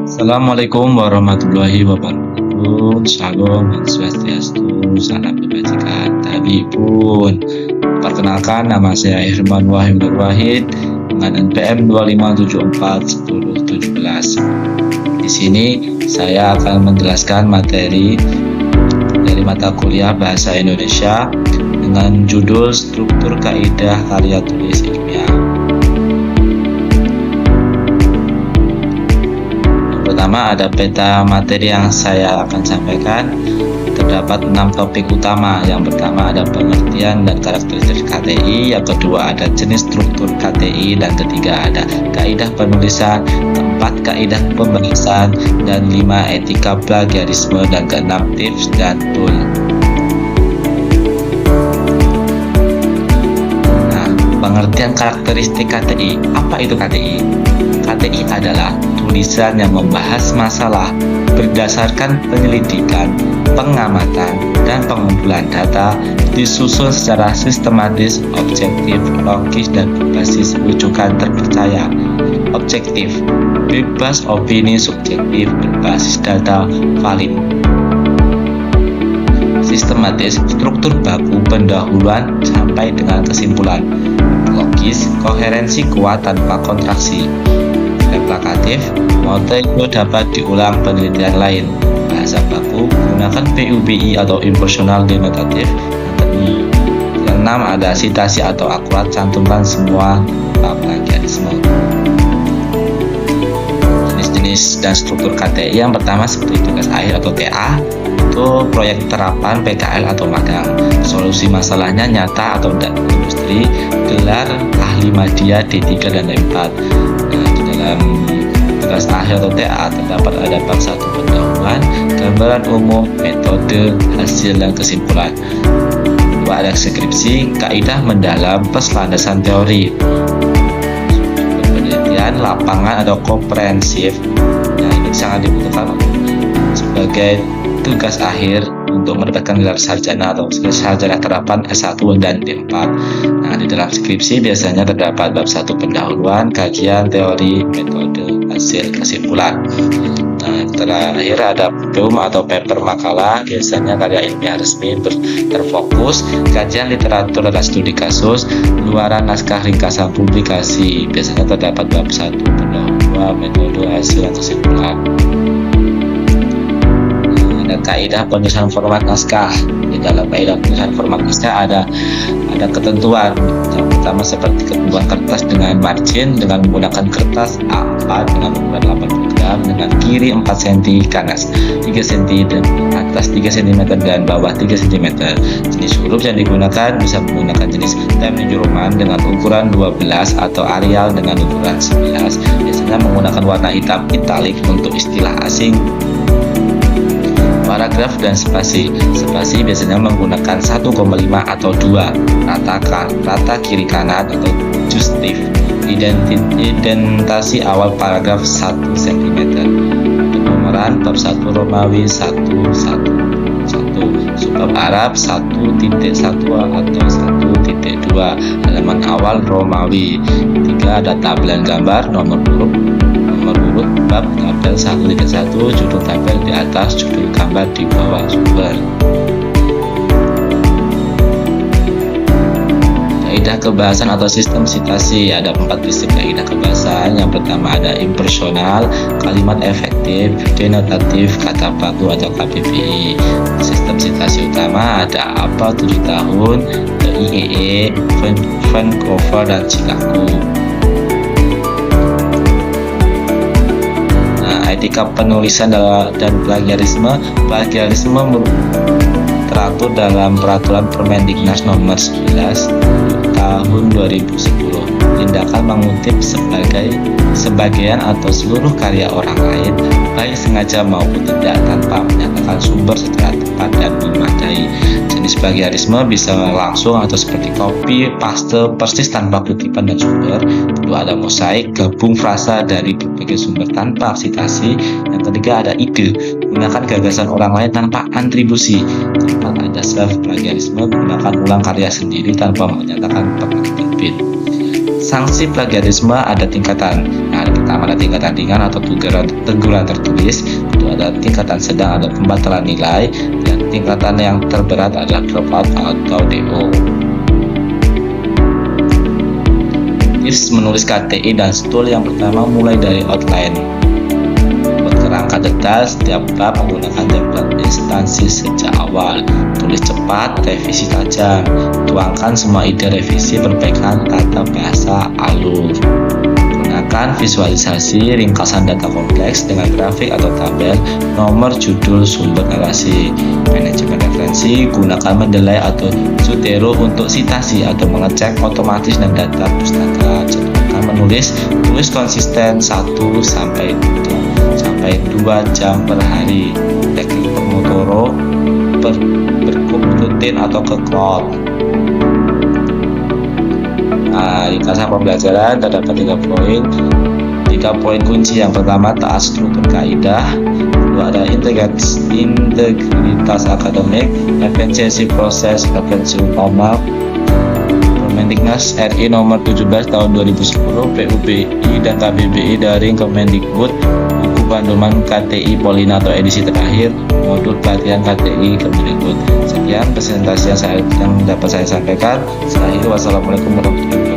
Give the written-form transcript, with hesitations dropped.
Assalamualaikum warahmatullahi wabarakatuh. Shalom, swastiastu, salam kebajikan, tabipun. Perkenalkan, nama saya Herman Wahid Nurwahid dengan NPM 25741017. Di sini saya akan menjelaskan materi dari mata kuliah Bahasa Indonesia dengan judul Struktur Kaidah Karya Tulis Ilmiah. Pertama, ada peta materi yang saya akan sampaikan. Terdapat 6 topik utama. Yang pertama ada pengertian dan karakteristik KTI, yang kedua ada jenis struktur KTI, dan ketiga ada kaidah penulisan, keempat kaidah pembahasan, dan 5 etika plagiarisme, dan keenam tips dan tool. Nah, pengertian karakteristik KTI. Apa itu KTI? KTI adalah tulisan yang membahas masalah berdasarkan penyelidikan, pengamatan, dan pengumpulan data, disusun secara sistematis, objektif, logis, dan berbasis rujukan terpercaya. Objektif, bebas opini subjektif, berbasis data valid. Sistematis, struktur baku pendahuluan sampai dengan kesimpulan. Logis, koherensi kuat tanpa kontraksi. Replikatif, mote itu dapat diulang penelitian lain. Bahasa baku, gunakan PUBI atau impersonal denotatif. Yang 6 ada citasi atau akurat, cantumkan semua plagiarisme. Jenis-jenis dan struktur KTI yang pertama seperti tugas akhir atau TA, itu proyek terapan PKL atau magang. Solusi masalahnya nyata atau industri, gelar ahli media D3 dan D4. Dalam tugas akhir atau TA terdapat ada bab 1 pendahuluan, gambaran umum, metode, hasil, dan kesimpulan. 2 ada skripsi, kaidah mendalam plus landasan teori. Penelitian lapangan atau komprehensif. Nah, ini sangat dibutuhkan sebagai tugas akhir untuk mendapatkan gelar sarjana atau sarjana terapan S1 dan D4. Nah, di dalam skripsi biasanya terdapat bab 1 pendahuluan, kajian, teori, metode, hasil, kesimpulan. Nah, terakhir ada PUM atau paper makalah, biasanya karya ilmiah resmi terfokus, kajian literatur dan studi kasus, luaran naskah ringkasan publikasi. Biasanya terdapat bab 1 pendahuluan, metode, hasil, dan kesimpulan. Kaidah penulisan format naskah. Di dalam kaidah penulisan format naskah ada ketentuan. Yang pertama seperti ketentuan kertas dengan margin dengan menggunakan kertas A4 dengan ukuran 80 gram dengan kiri 4 cm, kanan 3 cm, dan atas 3 cm dan bawah 3 cm. Jenis huruf yang digunakan bisa menggunakan jenis Times New Roman dengan ukuran 12 atau Arial dengan ukuran 11. Biasanya menggunakan warna hitam italik untuk istilah asing. Paragraf dan spasi. Spasi biasanya menggunakan 1,5 atau 2, rata kiri kanan atau justif. Indentasi awal paragraf 1 cm. Penomoran bab 1 Romawi 111. Subbab Arab 1.1 atau 1.2. Halaman awal Romawi. 3 ada tampilan gambar, nomor urut bab tabel 1.1, judul tabel di atas, judul gambar di bawah sumber. Kaidah kebahasan atau sistem citasi. Ada 4 prinsip kaidah kebahasan. Yang pertama ada impersonal, kalimat efektif, denotatif, kata baku atau KBBI. Sistem citasi utama ada apa 7 tahun, IEE, Vancouver, dan Chicago. Etika penulisan dan plagiarisme. Plagiarisme teratur dalam peraturan Permendiknas nomor 11 tahun 2010. Tindakan mengutip sebagian atau seluruh karya orang lain, baik sengaja maupun tidak, tanpa menyatakan sumber secara tepat dan memadai. Jenis plagiarisme bisa langsung atau seperti copy, paste, persis tanpa kutipan dan sumber. Kedua, ada mosaik, gabung frasa dari berbagai sumber tanpa sitasi. Yang ketiga, ada ide, gunakan gagasan orang lain tanpa atribusi. Keempat, ada self plagiarisme, gunakan ulang karya sendiri tanpa menyatakan pernah terbit. Sanksi plagiarisme ada tingkatan. Nah, pertama ada tingkatan ringan atau teguran tertulis, kedua ada tingkatan sedang ada pembatalan nilai, dan tingkatan yang terberat adalah dropout atau DO. Tips menulis KTI dan STUL. Yang pertama, mulai dari outline. Buat kerangka detail setiap bab menggunakan template instansi sejak awal. Tulis cepat, revisi tajam. Tuangkan semua ide revisi, perbaikan tata bahasa alur. Gunakan visualisasi ringkasan data kompleks dengan grafik atau tabel, nomor, judul, sumber narasi. Manajemen referensi, gunakan Mendeley atau Zotero untuk sitasi atau mengecek otomatis dan data pustaka. Jadwalkan menulis, tulis konsisten 1 sampai 2 jam per hari. Teknik Pomodoro, berkup rutin atau ke cloud. Ringkasan pembelajaran terdapat 3 poin. 3 poin kunci. Yang pertama, taat struktur kaidah. Kedua, ada integritas akademik, efisiensi proses, referensi utama. Permendiknas RI nomor 17 tahun 2010, PUBI dan KBBI dari Kemendikbud, buku panduan KTI Polina atau edisi terakhir, modul pelatihan KTI Kemendikbud. Sekian presentasi yang dapat saya sampaikan. Wassalamualaikum warahmatullahi wabarakatuh.